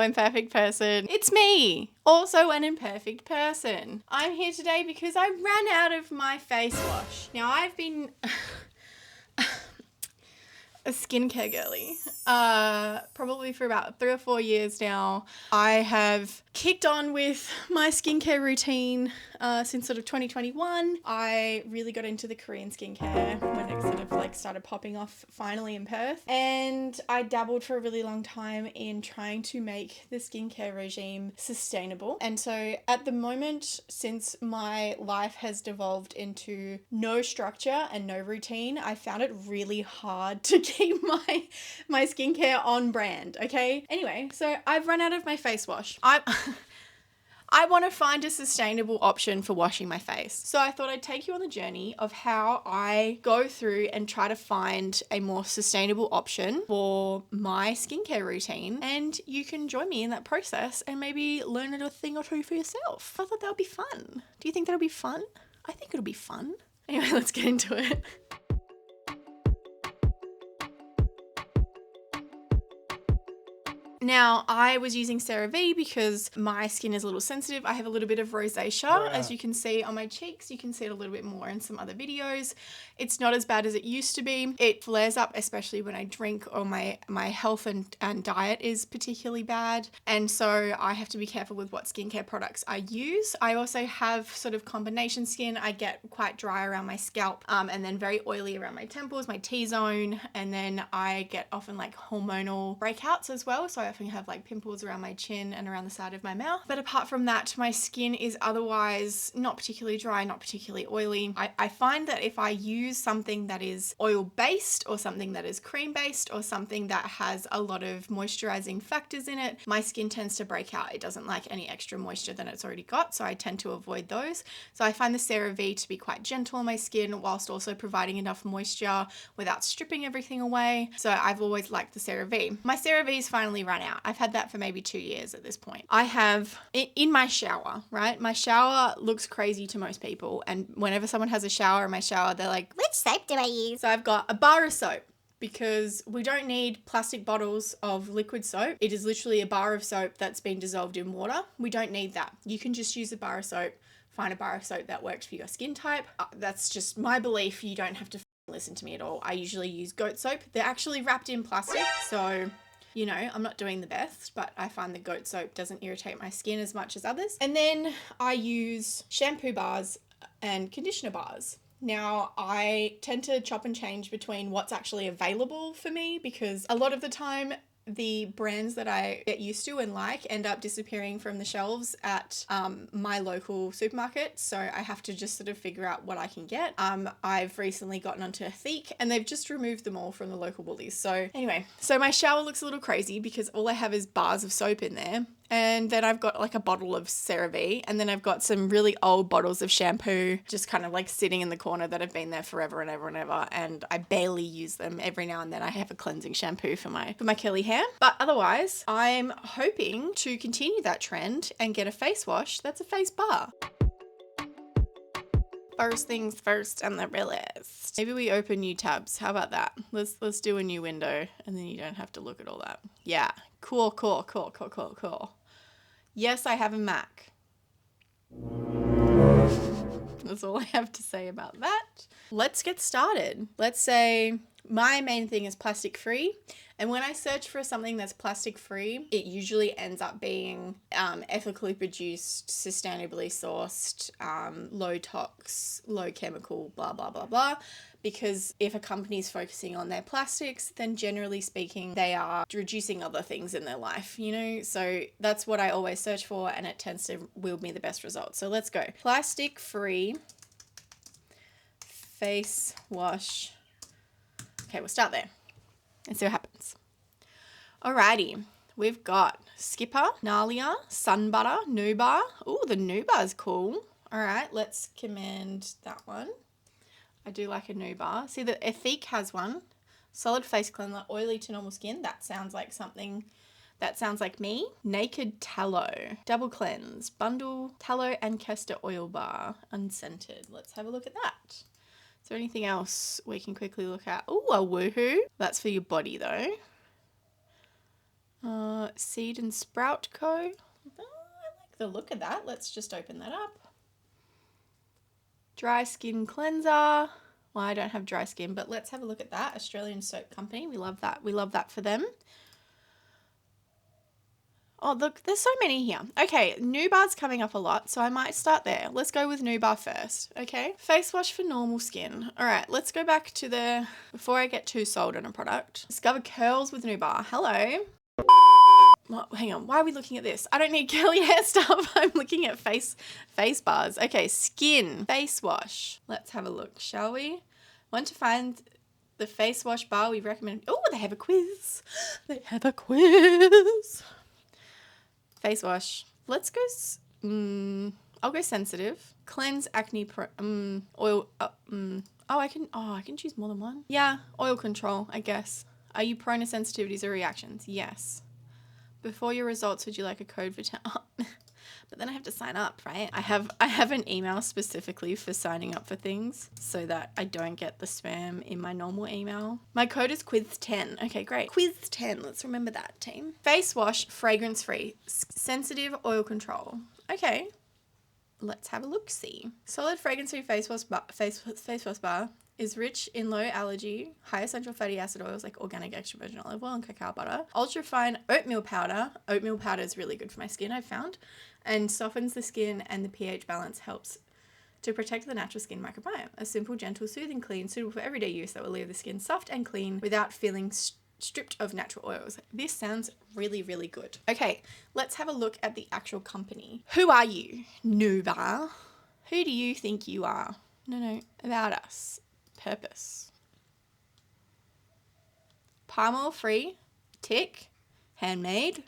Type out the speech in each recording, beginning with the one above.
fellow imperfect person. It's me, also an imperfect person. I'm here today because I ran out of my face wash. Now, I've been a skincare girly probably for about 3 or 4 years now. I have kicked on with my skincare routine since sort of 2021. I really got into the Korean skincare when it sort of like started popping off finally in Perth, and I dabbled for a really long time in trying to make the skincare regime sustainable. And so at the moment, since my life has devolved into no structure and no routine, I found it really hard to keep my skincare on brand, okay? Anyway, so I've run out of my face wash. I want to find a sustainable option for washing my face. So I thought I'd take you on the journey of how I go through and try to find a more sustainable option for my skincare routine. And you can join me in that process and maybe learn a thing or two for yourself. I thought that would be fun. Do you think that'll be fun? I think it'll be fun. Anyway, let's get into it. Now, I was using CeraVe because my skin is a little sensitive. I have a little bit of rosacea, as you can see on my cheeks. You can see it a little bit more in some other videos. It's not as bad as it used to be. It flares up, especially when I drink, or my health and diet is particularly bad. And so I have to be careful with what skincare products I use. I also have sort of combination skin. I get quite dry around my scalp and then very oily around my temples, my T-zone. And then I get often like hormonal breakouts as well. So I often have like pimples around my chin and around the side of my mouth. But apart from that, my skin is otherwise not particularly dry, not particularly oily. I find that if I use something that is oil-based or something that is cream-based or something that has a lot of moisturizing factors in it, my skin tends to break out. It doesn't like any extra moisture than it's already got, so I tend to avoid those. So I find the CeraVe to be quite gentle on my skin whilst also providing enough moisture without stripping everything away. So I've always liked the CeraVe. My CeraVe's finally run out. I've had that for maybe 2 years at this point. I have, in my shower, right? My shower looks crazy to most people. And whenever someone has a shower in my shower, they're like, which soap do I use? So I've got a bar of soap, because we don't need plastic bottles of liquid soap. It is literally a bar of soap that's been dissolved in water. We don't need that. You can just use a bar of soap. Find a bar of soap that works for your skin type. That's just my belief. You don't have to listen to me at all. I usually use goat soap. They're actually wrapped in plastic, so you know, I'm not doing the best, but I find the goat soap doesn't irritate my skin as much as others. And then I use shampoo bars and conditioner bars. Now, I tend to chop and change between what's actually available for me, because a lot of the time the brands that I get used to and like end up disappearing from the shelves at my local supermarket. So I have to just sort of figure out what I can get. I've recently gotten onto Ethique and they've just removed them all from the local Woolies. So anyway, so my shower looks a little crazy because all I have is bars of soap in there. And then I've got like a bottle of CeraVe, and then I've got some really old bottles of shampoo just kind of like sitting in the corner that have been there forever and ever and ever, and I barely use them. Every now and then I have a cleansing shampoo for my curly hair. But otherwise, I'm hoping to continue that trend and get a face wash that's a face bar. First things first on the list. Maybe we open new tabs. How about that? Let's do a new window, and then you don't have to look at all that. Yeah, cool. Yes, I have a Mac. That's all I have to say about that. Let's get started. Let's say my main thing is plastic free. And when I search for something that's plastic free, it usually ends up being ethically produced, sustainably sourced, low tox, low chemical, blah, blah, blah, blah. Because if a company is focusing on their plastics, then generally speaking, they are reducing other things in their life, you know? So that's what I always search for, and it tends to yield me the best results. So let's go. Plastic free face wash. Okay, we'll start there and see what happens. Alrighty, we've got Skipper, Nalia, Sun Butter, Nubar. Ooh, the Nubar is cool. Alright, let's command that one. I do like a Nubar. See, the Ethique has one. Solid face cleanser, oily to normal skin. That sounds like something. That sounds like me. Naked Tallow, double cleanse, bundle, tallow and castor oil bar, unscented. Let's have a look at that. Is there anything else we can quickly look at? Ooh, a Woohoo. That's for your body though. Seed and Sprout Co. Oh, I like the look of that. Let's just open that up. Dry Skin Cleanser. Well, I don't have dry skin, but let's have a look at that. Australian soap company. We love that. We love that for them. Oh, look, there's so many here. Okay, Nubar's coming up a lot, so I might start there. Let's go with Nubar first, okay? Face wash for normal skin. All right, let's go back to the, before I get too sold on a product. Discover curls with Nubar. Hello. Oh, hang on, why are we looking at this? I don't need curly hair stuff. I'm looking at face bars. Okay, skin, face wash. Let's have a look, shall we? Want to find the face wash bar we recommend. Oh, they have a quiz. They have a quiz. Face wash. Let's go, I'll go sensitive. Cleanse acne oil, oh, I can choose more than one. Yeah, oil control, I guess. Are you prone to sensitivities or reactions? Yes. Before your results, would you like a code for but then I have to sign up, right? I have an email specifically for signing up for things so that I don't get the spam in my normal email. My code is quiz10. Okay, great. Quiz10. Let's remember that, team. Face wash, fragrance free, sensitive oil control. Okay. Let's have a look. See. Solid fragrance free face wash bar is rich in low allergy, high essential fatty acid oils like organic extra virgin olive oil and cacao butter. Ultra fine oatmeal powder. Oatmeal powder is really good for my skin, I've found, and softens the skin, and the pH balance helps to protect the natural skin microbiome. A simple, gentle, soothing clean, suitable for everyday use that will leave the skin soft and clean without feeling stripped of natural oils. This sounds really, really good. Okay, let's have a look at the actual company. Who are you, Nubar? Who do you think you are? No, about us. Purpose. Palm oil free, tick. Handmade,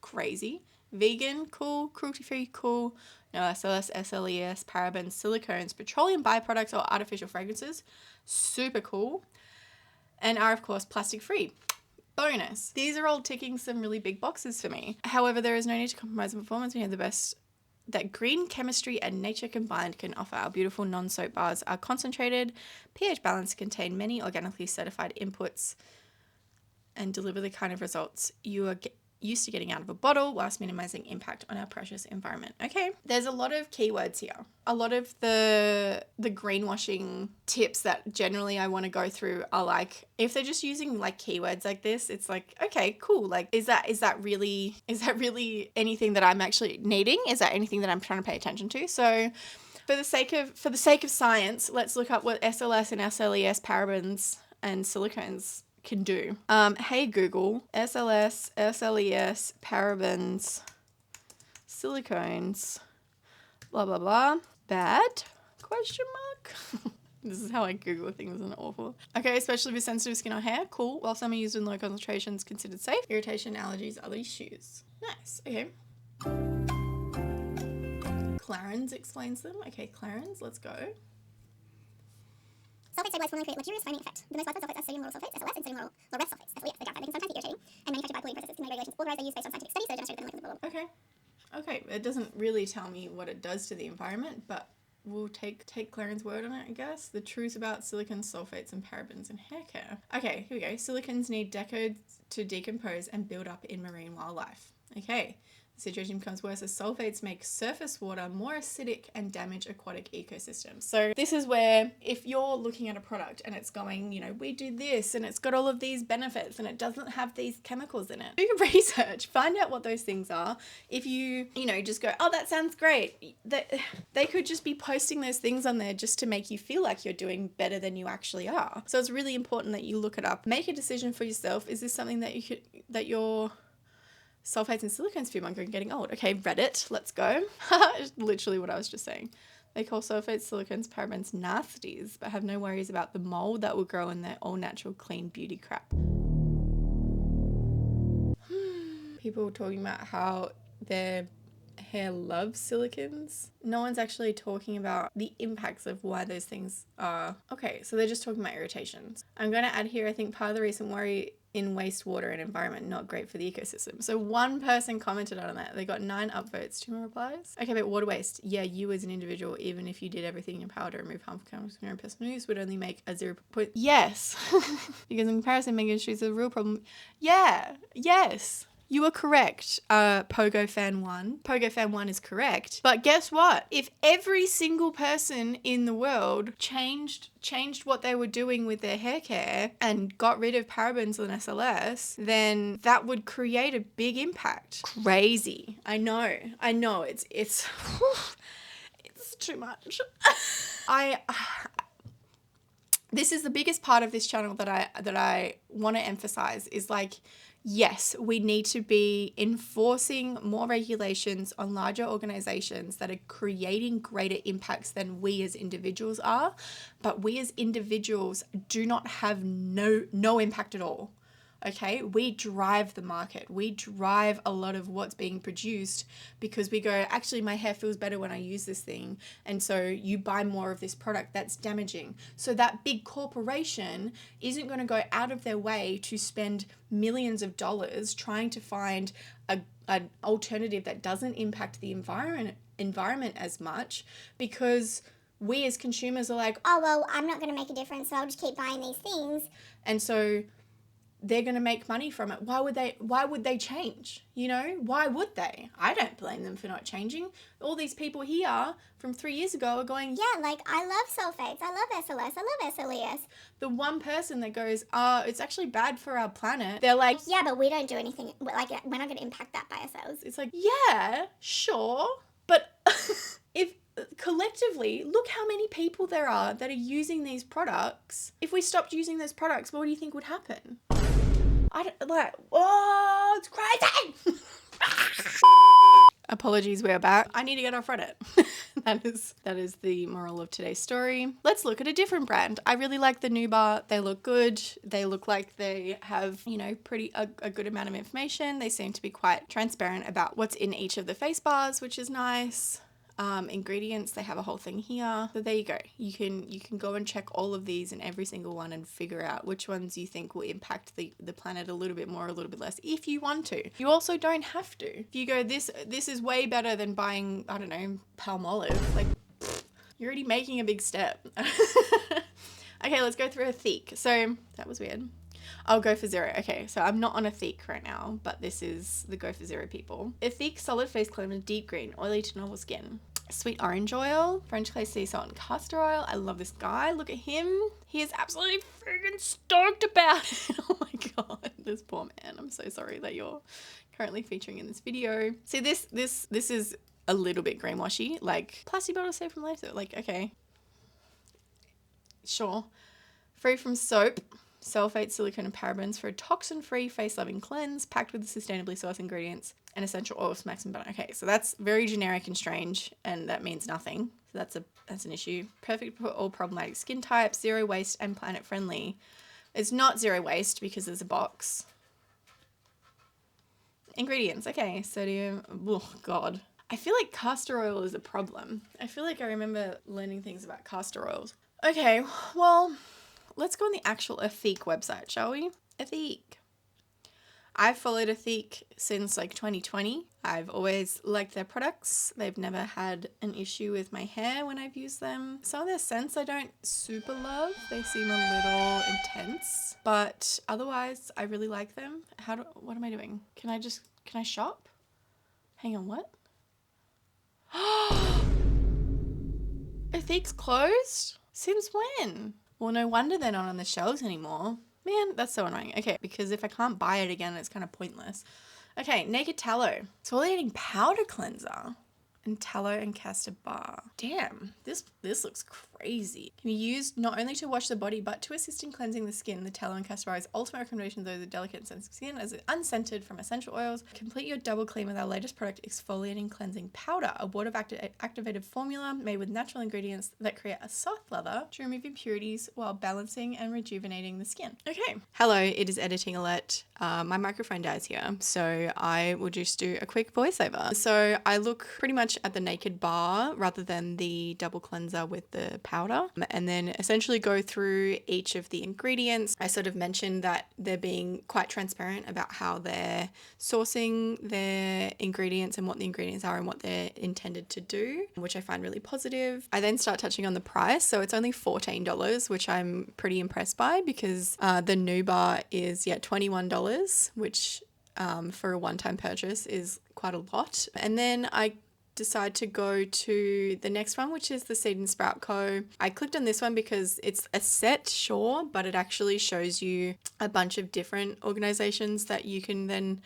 crazy. Vegan, cool. Cruelty free, cool. No SLS, SLES, parabens, silicones, petroleum byproducts or artificial fragrances, super cool. And are of course plastic free. Bonus. These are all ticking some really big boxes for me. However, there is no need to compromise on performance. We have the best that green chemistry and nature combined can offer. Our beautiful non-soap bars are concentrated, pH balanced, contain many organically certified inputs, and deliver the kind of results you are used to getting out of a bottle whilst minimizing impact on our precious environment. Okay, there's a lot of keywords here. A lot of the greenwashing tips that generally I want to go through are like, if they're just using like keywords like this, it's like, okay, cool. Like, is that really anything that I'm actually needing? Is that anything that I'm trying to pay attention to? So for the sake of science, let's look up what SLS and SLES, parabens and silicones can do. Hey Google, SLS, SLES, parabens, silicones, blah blah blah. Bad? Question mark. This is how I Google things, isn't it awful? Okay, especially with sensitive skin or hair. Cool. While some are used in low concentrations, considered safe. Irritation, allergies, other issues. Nice. Okay. Clarence explains them. Okay, Clarence, let's go. Sulfate stabilized formula create luxurious foaming effect. The most likely sulfates are sodium lauryl sulfates, SLS, and sodium lauryl sulfates, SLES. They're they can sometimes be irritating and manufactured by polluting processes. Skin regulations authorized their use based on scientific studies that demonstrate that they're Okay. Okay, it doesn't really tell me what it does to the environment, but we'll take Clarence's word on it, I guess. The truth about silicons, sulfates, and parabens in hair care. Okay, here we go. Silicons need decades to decompose and build up in marine wildlife. Okay. The situation becomes worse as sulfates make surface water more acidic and damage aquatic ecosystems. So this is where if you're looking at a product and it's going, you know, we do this and it's got all of these benefits and it doesn't have these chemicals in it. Do your research, find out what those things are. If you just go, oh, that sounds great. They could just be posting those things on there just to make you feel like you're doing better than you actually are. So it's really important that you look it up. Make a decision for yourself. Is this something that you're sulfates and silicones fear mongering getting old? Okay, Reddit, let's go. Literally what I was just saying. They call sulfates, silicones, parabens nasties, but have no worries about the mold that will grow in their all natural clean beauty crap. People talking about how their hair loves silicons. No one's actually talking about the impacts of why those things are. Okay, so they're just talking about irritations. I'm going to add here, I think part of the recent worry in wastewater and environment, not great for the ecosystem. So one person commented on that. They got 9 upvotes. 2 more replies. Okay, but water waste. Yeah, you as an individual, even if you did everything in your power to remove harmful chemicals from your own personal use, would only make a 0 point. Yes. Because in comparison, mega industries are a real problem. Yeah. Yes. You are correct, Pogo Fan 1. Pogo Fan 1 is correct. But guess what? If every single person in the world changed what they were doing with their hair care and got rid of parabens and SLS, then that would create a big impact. Crazy. I know. It's it's too much. This is the biggest part of this channel that I want to emphasize is like, yes, we need to be enforcing more regulations on larger organizations that are creating greater impacts than we as individuals are. But we as individuals do not have no impact at all. Okay, we drive the market. We drive a lot of what's being produced because we go, actually, my hair feels better when I use this thing. And so you buy more of this product that's damaging. So that big corporation isn't going to go out of their way to spend millions of dollars trying to find an alternative that doesn't impact the environment as much, because we as consumers are like, oh, well, I'm not going to make a difference, so I'll just keep buying these things. And so they're going to make money from it. Why would they change? You know, why would they? I don't blame them for not changing. All these people here from 3 years ago are going, yeah, like, I love sulfates, I love SLS, I love SLES. The one person that goes, it's actually bad for our planet, they're like, yeah, but we don't do anything, like, we're not going to impact that by ourselves. It's like, yeah, sure. But if collectively, look how many people there are that are using these products. If we stopped using those products, what do you think would happen? It's crazy. Apologies, we're back. I need to get off Reddit. That is the moral of today's story. Let's look at a different brand. I really like the new bar. They look good. They look like they have, a good amount of information. They seem to be quite transparent about what's in each of the face bars, which is nice. Ingredients, they have a whole thing here. So there you go. You can go and check all of these in every single one and figure out which ones you think will impact the planet a little bit more, a little bit less, if you want to. You also don't have to. If you go, this is way better than buying, I don't know, Palmolive. Like, you're already making a big step. Okay, let's go through a thick. So that was weird. I'll go for zero. Okay, so I'm not on a thick right now, but this is the go for zero people. A thick solid face cleanser, deep green, oily to normal skin. Sweet orange oil, French clay sea salt and castor oil. I love this guy. Look at him. He is absolutely freaking stoked about it. Oh my god, this poor man. I'm so sorry that you're currently featuring in this video. See, this is a little bit greenwashy. Like, plastic bottle safe from laser. Like, okay, sure. Free from soap, sulfate, silicone, and parabens for a toxin-free, face-loving cleanse packed with sustainably sourced ingredients and essential oils, maximum balance. Okay, so that's very generic and strange, and that means nothing. So that's an issue. Perfect for all problematic skin types, zero waste, and planet-friendly. It's not zero waste because there's a box. Ingredients. Okay, sodium. Oh, God. I feel like castor oil is a problem. I feel like I remember learning things about castor oils. Okay, well, let's go on the actual Ethique website, shall we? Ethique. I've followed Ethique since like 2020. I've always liked their products. They've never had an issue with my hair when I've used them. Some of their scents I don't super love. They seem a little intense, but otherwise I really like them. What am I doing? Can I shop? Hang on, what? Ethique's closed? Since when? Well, no wonder they're not on the shelves anymore. Man, that's so annoying. Okay, because if I can't buy it again, it's kind of pointless. Okay, Naked Tallow. Exfoliating powder cleanser. And tallow and castor bar. Damn, this looks crazy. Can be used not only to wash the body, but to assist in cleansing the skin. The tallow and castor bar is ultimate recommendation to those with delicate and sensitive skin, as it's unscented from essential oils. Complete your double clean with our latest product, Exfoliating Cleansing Powder, a water activated formula made with natural ingredients that create a soft lather to remove impurities while balancing and rejuvenating the skin. Okay. Hello, it is editing alert. My microphone dies here, so I will just do a quick voiceover. So I look pretty much at the Naked bar rather than the double cleanser with the powder, and then essentially go through each of the ingredients. I sort of mentioned that they're being quite transparent about how they're sourcing their ingredients and what the ingredients are and what they're intended to do, which I find really positive. I then start touching on the price. So it's only $14, which I'm pretty impressed by, because the new bar is $21, which for a one-time purchase is quite a lot. And then I decide to go to the next one, which is the Seed and Sprout Co. I clicked on this one because it's a set, sure, but it actually shows you a bunch of different organizations that you can then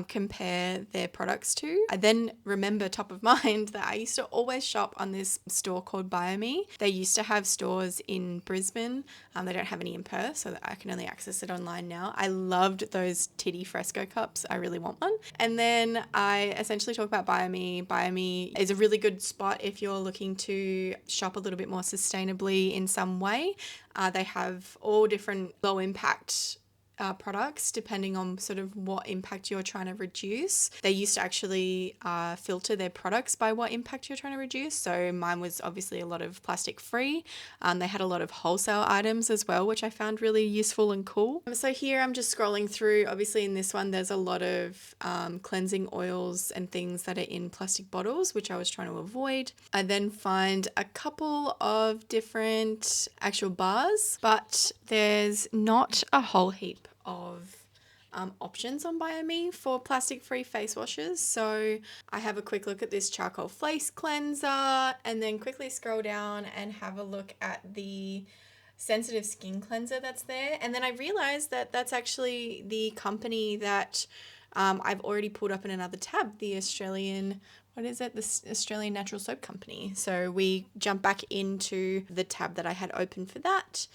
compare their products to. I then remember top of mind that I used to always shop on this store called BioMe. They used to have stores in Brisbane. They don't have any in Perth, so that I can only access it online now. I loved those titty fresco cups. I really want one. And then I essentially talk about BioMe. BioMe is a really good spot if you're looking to shop a little bit more sustainably in some way. They have all different low impact products depending on sort of what impact you're trying to reduce. They used to actually filter their products by what impact you're trying to reduce. So mine was obviously a lot of plastic free. They had a lot of wholesale items as well, which I found really useful and cool. So here I'm just scrolling through. Obviously in this one there's a lot of cleansing oils and things that are in plastic bottles, which I was trying to avoid. I then find a couple of different actual bars, but there's not a whole heap of options on BioMe for plastic-free face washes. So I have a quick look at this charcoal face cleanser and then quickly scroll down and have a look at the sensitive skin cleanser that's there. And then I realized that that's actually the company that I've already pulled up in another tab, the Australian Australian Natural Soap Company. So we jump back into the tab that I had open for that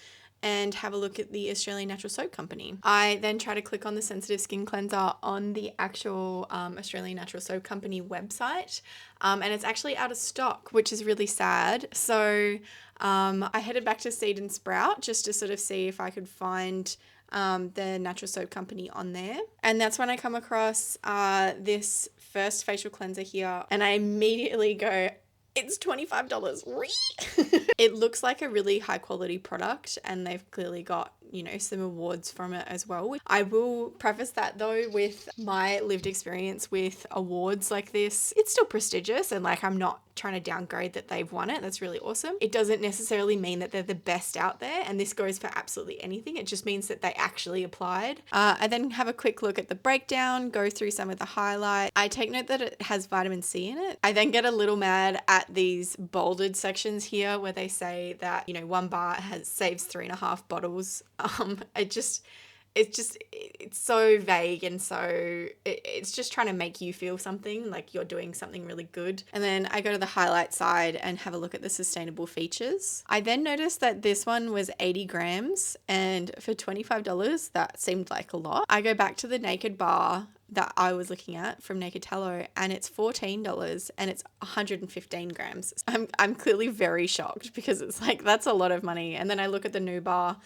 and have a look at the Australian Natural Soap Company. I then try to click on the sensitive skin cleanser on the actual Australian Natural Soap Company website, and it's actually out of stock, which is really sad. So I headed back to Seed and Sprout just to sort of see if I could find the Natural Soap Company on there. And that's when I come across this first facial cleanser here, and I immediately go, it's $25. It looks like a really high quality product, and they've clearly got, you know, some awards from it as well. I will preface that though with my lived experience with awards like this. It's still prestigious, and like I'm not trying to downgrade that they've won it. That's really awesome. It doesn't necessarily mean that they're the best out there, and this goes for absolutely anything. It just means that they actually applied. I then have a quick look at the breakdown, go through some of the highlights. I take note that it has vitamin C in it. I then get a little mad at these bolded sections here where they say that, you know, one bar saves 3.5 bottles. It's so vague, and so it's just trying to make you feel something like you're doing something really good. And then I go to the highlight side and have a look at the sustainable features. I then noticed that this one was 80 grams, and for $25 that seemed like a lot. I go back to the Naked bar that I was looking at from Naked Tallow, and it's $14 and it's 115 grams. I'm clearly very shocked because it's like, that's a lot of money. And then I look at the new bar,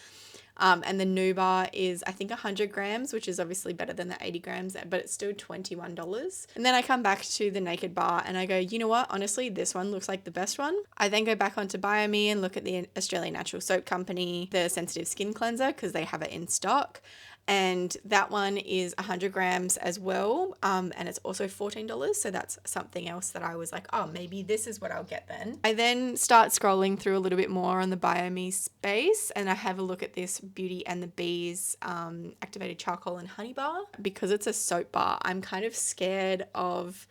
and the new bar is, I think, 100 grams, which is obviously better than the 80 grams, but it's still $21. And then I come back to the Naked bar and I go, you know what? Honestly, this one looks like the best one. I then go back onto BioMe and look at the Australian Natural Soap Company, the sensitive skin cleanser, because they have it in stock. And that one is 100 grams as well, and it's also $14, so that's something else that I was like, oh, maybe this is what I'll get then. I then start scrolling through a little bit more on the BioMe space, and I have a look at this Beauty and the Bees activated charcoal and honey bar. Because it's a soap bar, I'm kind of scared of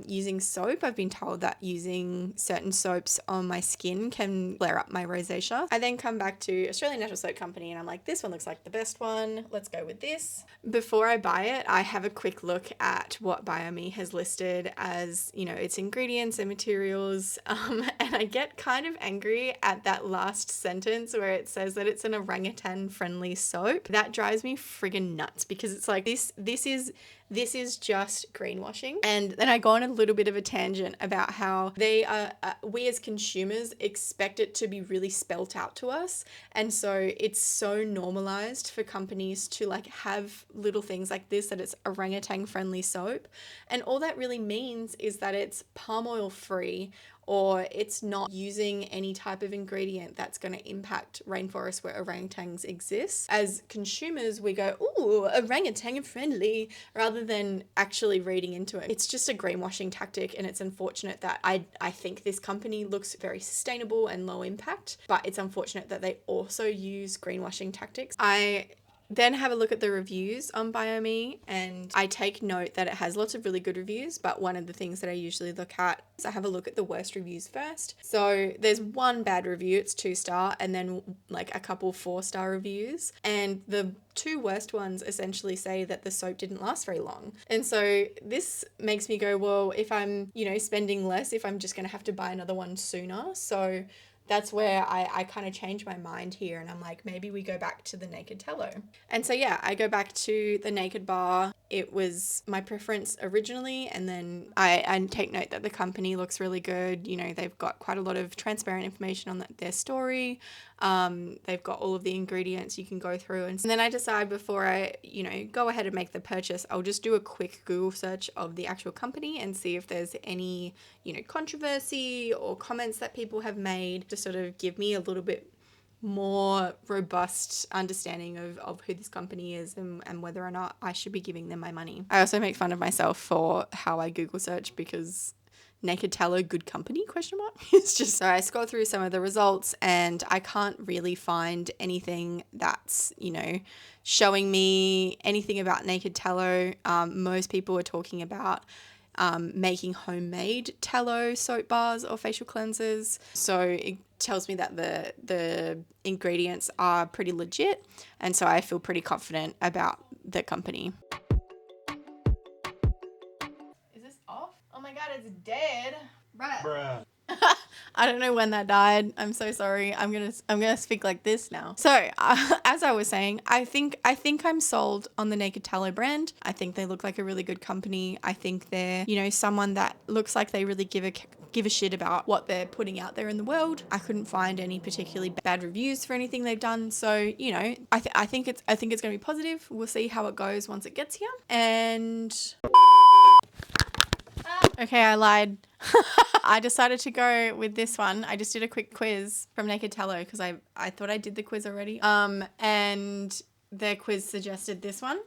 using soap. I've been told that using certain soaps on my skin can flare up my rosacea. I then come back to Australian Natural Soap Company and I'm like, this one looks like the best one. Let's go with this. Before I buy it, I have a quick look at what BioMe has listed as, you know, its ingredients and materials. And I get kind of angry at that last sentence where it says that it's an orangutan friendly soap. That drives me friggin' nuts because it's like, this is just greenwashing. And then I go on a little bit of a tangent about how we as consumers expect it to be really spelt out to us. And so it's so normalized for companies to like have little things like this, that it's orangutan friendly soap. And all that really means is that it's palm oil free, or it's not using any type of ingredient that's going to impact rainforests where orangutans exist. As consumers, we go, ooh, orangutan friendly, rather than actually reading into it. It's just a greenwashing tactic, and it's unfortunate that I think this company looks very sustainable and low impact, but it's unfortunate that they also use greenwashing tactics. I then have a look at the reviews on BioMe, and I take note that it has lots of really good reviews, but one of the things that I usually look at is I have a look at the worst reviews first. So there's one bad review, it's 2-star, and then like a couple 4-star reviews, and the 2 worst ones essentially say that the soap didn't last very long. And so this makes me go, well, if I'm, spending less, if I'm just going to have to buy another one sooner. So that's where I kind of change my mind here, and I'm like, maybe we go back to the Naked Tallow. And so yeah, I go back to the Naked Bar. It was my preference originally, and then I take note that the company looks really good. They've got quite a lot of transparent information on their story. They've got all of the ingredients you can go through, and then I decide before I go ahead and make the purchase, I'll just do a quick Google search of the actual company and see if there's any controversy or comments that people have made to sort of give me a little bit more robust understanding of who this company is and whether or not I should be giving them my money. I also make fun of myself for how I Google search, because Naked Tallow good company ? It's just, so I scroll through some of the results and I can't really find anything that's, showing me anything about Naked Tallow. Most people are talking about making homemade tallow soap bars or facial cleansers. So it tells me that the ingredients are pretty legit, and so I feel pretty confident about the company. Oh my god, it's dead. Bruh. I don't know when that died. I'm so sorry. I'm gonna speak like this now. So as I was saying, I think I'm sold on the Naked Tallow brand. I think they look like a really good company. I think they're someone that looks like they really give a shit about what they're putting out there in the world. I couldn't find any particularly bad reviews for anything they've done. So I think it's gonna be positive. We'll see how it goes once it gets here. And okay, I lied. I decided to go with this one. I just did a quick quiz from Naked Tallow because I thought I did the quiz already. And their quiz suggested this one,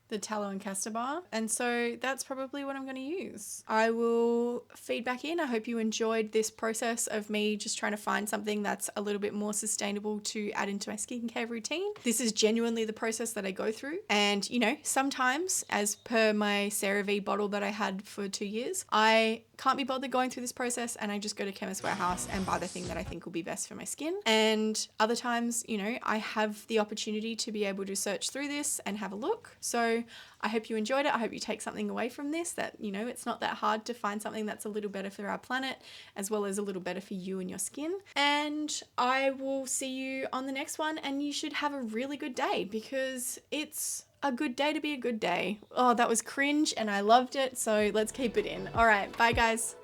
the tallow and castor bar. And so that's probably what I'm going to use. I will feed back in. I hope you enjoyed this process of me just trying to find something that's a little bit more sustainable to add into my skincare routine. This is genuinely the process that I go through. And, sometimes, as per my CeraVe bottle that I had for 2 years, I can't be bothered going through this process and I just go to Chemist Warehouse and buy the thing that I think will be best for my skin. And other times, I have the opportunity to be able to search through this and have a look. So I hope you enjoyed it. I hope you take something away from this, that, it's not that hard to find something that's a little better for our planet, as well as a little better for you and your skin. And I will see you on the next one, and you should have a really good day, because it's a good day to be a good day. Oh, that was cringe and I loved it. So let's keep it in. All right. Bye, guys.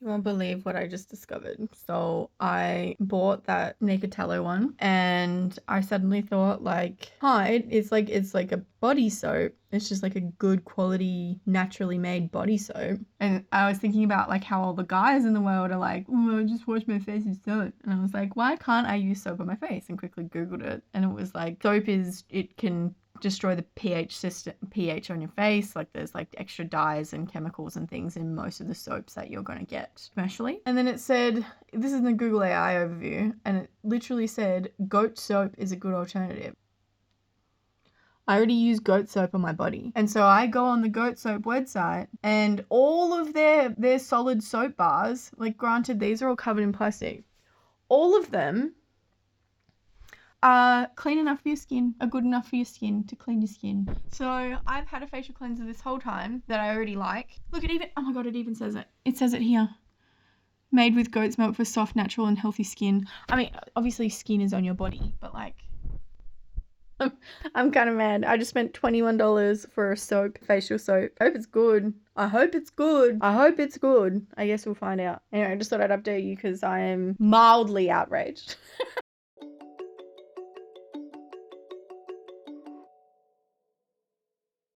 You won't believe what I just discovered. So I bought that Naked Tallow one, and I suddenly thought, it's like a body soap. It's just like a good quality, naturally made body soap. And I was thinking about how all the guys in the world are like, oh, I just wash my face with soap. And I was like, why can't I use soap on my face? And quickly Googled it, and it was like, it can destroy the pH on your face. There's extra dyes and chemicals and things in most of the soaps that you're going to get commercially. And then it said, this is the Google AI overview, and it literally said goat soap is a good alternative. I already use goat soap on my body, and so I go on the goat soap website, and all of their solid soap bars, granted these are all covered in plastic, all of them are clean enough for your skin, are good enough for your skin to clean your skin. So I've had a facial cleanser this whole time that I already like. Look, it even says it. It says it here. Made with goat's milk for soft, natural and healthy skin. I mean, obviously skin is on your body, but I'm kind of mad. I just spent $21 for a facial soap. I hope it's good. I guess we'll find out. Anyway, I just thought I'd update you because I am mildly outraged.